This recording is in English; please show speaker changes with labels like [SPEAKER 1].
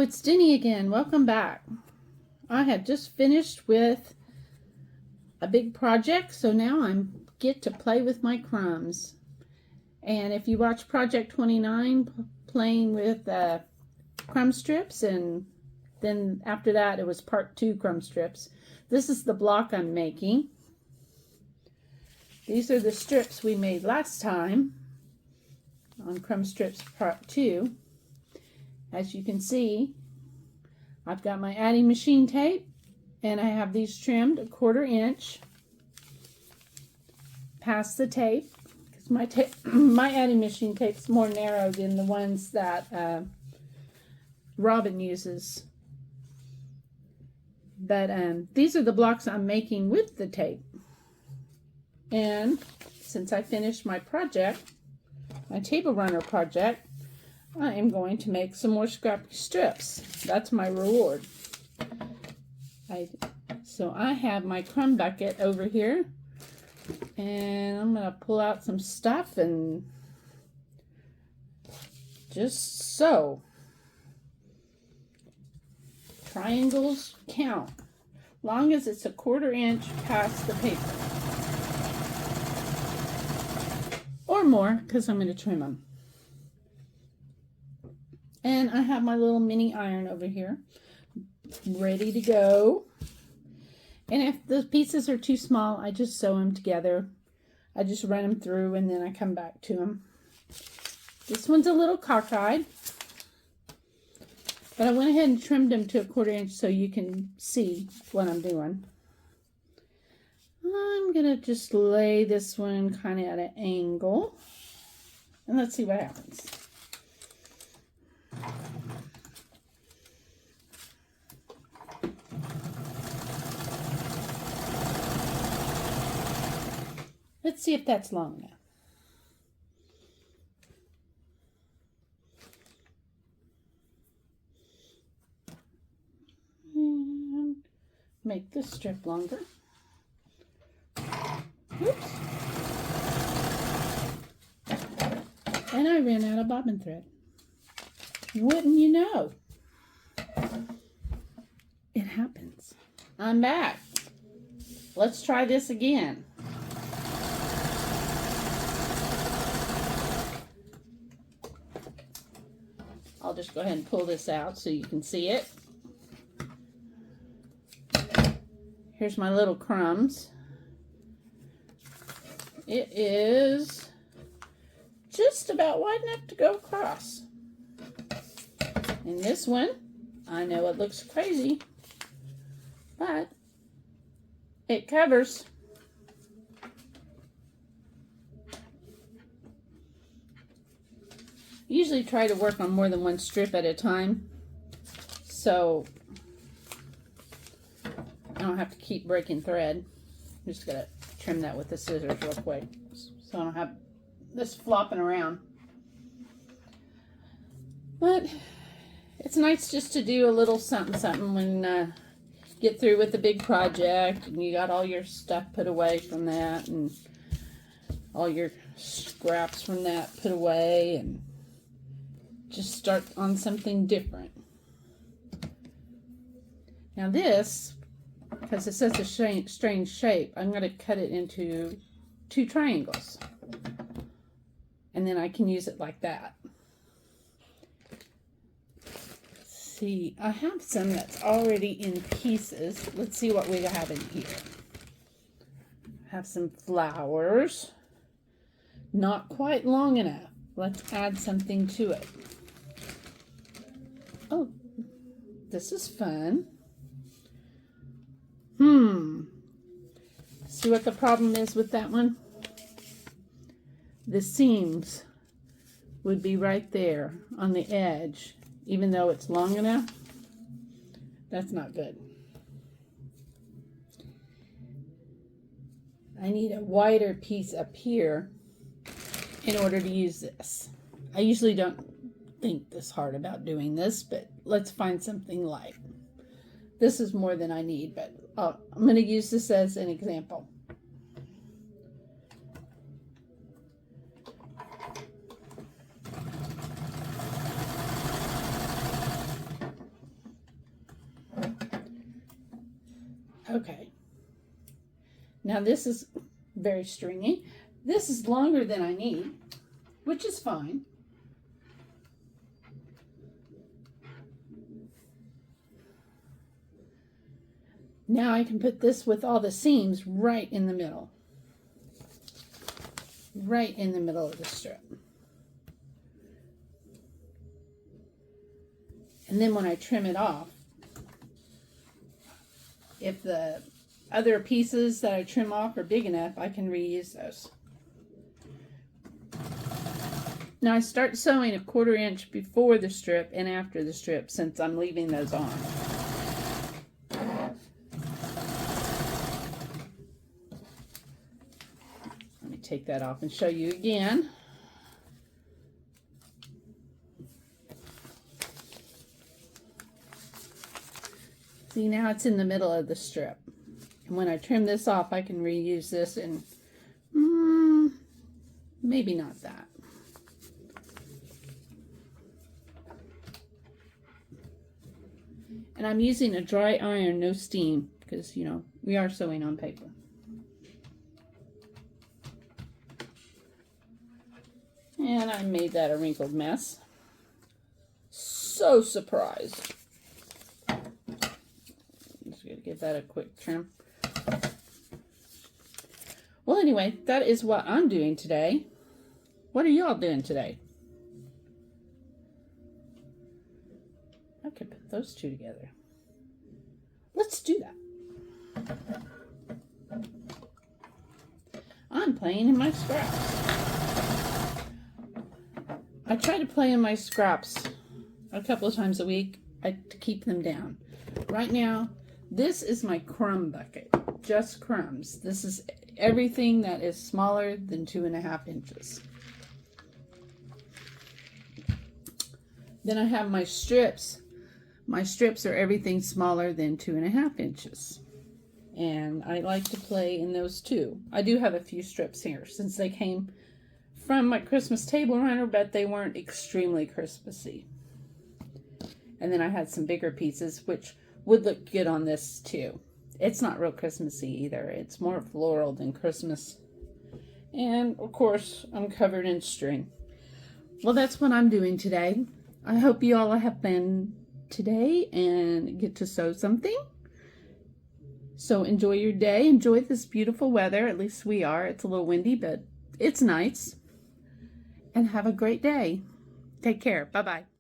[SPEAKER 1] it's Denny again. Welcome back. I had just finished with a big project, so now I get to play with my crumbs. And if you watch Project 29, playing with crumb strips, and then after that it was part 2 crumb strips. This is the block I'm making. These are the strips we made last time on crumb strips part 2. As you can see, I've got my adding machine tape, and I have these trimmed 1/4 inch past the tape, because my adding machine tape is more narrow than the ones that Robin uses. But these are the blocks I'm making with the tape. And since I finished my project, my table runner project, I am going to make some more scrappy strips. That's my reward. So I have my crumb bucket over here, and I'm going to pull out some stuff and just sew. Triangles count, long as it's 1/4 inch past the paper. Or more, because I'm going to trim them. And I have my little mini iron over here, ready to go. And if the pieces are too small, I just sew them together. I just run them through, and then I come back to them. This one's a little cockeyed, but I went ahead and trimmed them to 1/4 inch so you can see what I'm doing. I'm going to just lay this one kind of at an angle, and let's see what happens. Let's see if that's long enough. And make this strip longer. Oops. And I ran out of bobbin thread. Wouldn't you know? It happens. I'm back. Let's try this again. I'll just go ahead and pull this out so you can see it. Here's my little crumbs. It is just about wide enough to go across. And this one, I know it looks crazy, but it covers. Usually try to work on more than one strip at a time, so I don't have to keep breaking thread. I'm just gonna trim that with the scissors real quick, so I don't have this flopping around. But it's nice just to do a little something when get through with the big project, and you got all your stuff put away from that, and all your scraps from that put away, and just start on something different. Now this, because it's such a strange shape, I'm going to cut it into 2 triangles. And then I can use it like that. Let's see, I have some that's already in pieces. Let's see what we have in here. I have some flowers. Not quite long enough. Let's add something to it. Oh, this is fun. See what the problem is with that one? The seams would be right there on the edge, even though it's long enough. That's not good. I need a wider piece up here in order to use this. I usually don't think this hard about doing this, but let's find something light. This is more than I need, but I'm going to use this as an example. Okay. Now this is very stringy. This is longer than I need, which is fine. Now I can put this with all the seams right in the middle. Right in the middle of the strip. And then when I trim it off, if the other pieces that I trim off are big enough, I can reuse those. Now I start sewing 1/4 inch before the strip and after the strip, since I'm leaving those on. Let me take that off and show you again. See, now it's in the middle of the strip. And when I trim this off, I can reuse this and maybe not that. And I'm using a dry iron, no steam, because, you know, we are sewing on paper. And I made that a wrinkled mess. So surprised. Just gonna give that a quick trim. Well, anyway, that is what I'm doing today. What are y'all doing today? I could put those two together. Let's do that. I'm playing in my scraps. I try to play in my scraps a couple of times a week to keep them down. Right now, this is my crumb bucket. Just crumbs. This is everything that is smaller than 2.5 inches. Then I have my strips. My strips are everything smaller than 2.5 inches. And I like to play in those too. I do have a few strips here since they came from my Christmas table runner, but they weren't extremely Christmassy. And then I had some bigger pieces, which would look good on this too. It's not real Christmassy either. It's more floral than Christmas. And of course, I'm covered in string. Well, that's what I'm doing today. I hope you all have fun today and get to sew something. So enjoy your day. Enjoy this beautiful weather. At least we are. It's a little windy, but it's nice. And have a great day. Take care. Bye-bye.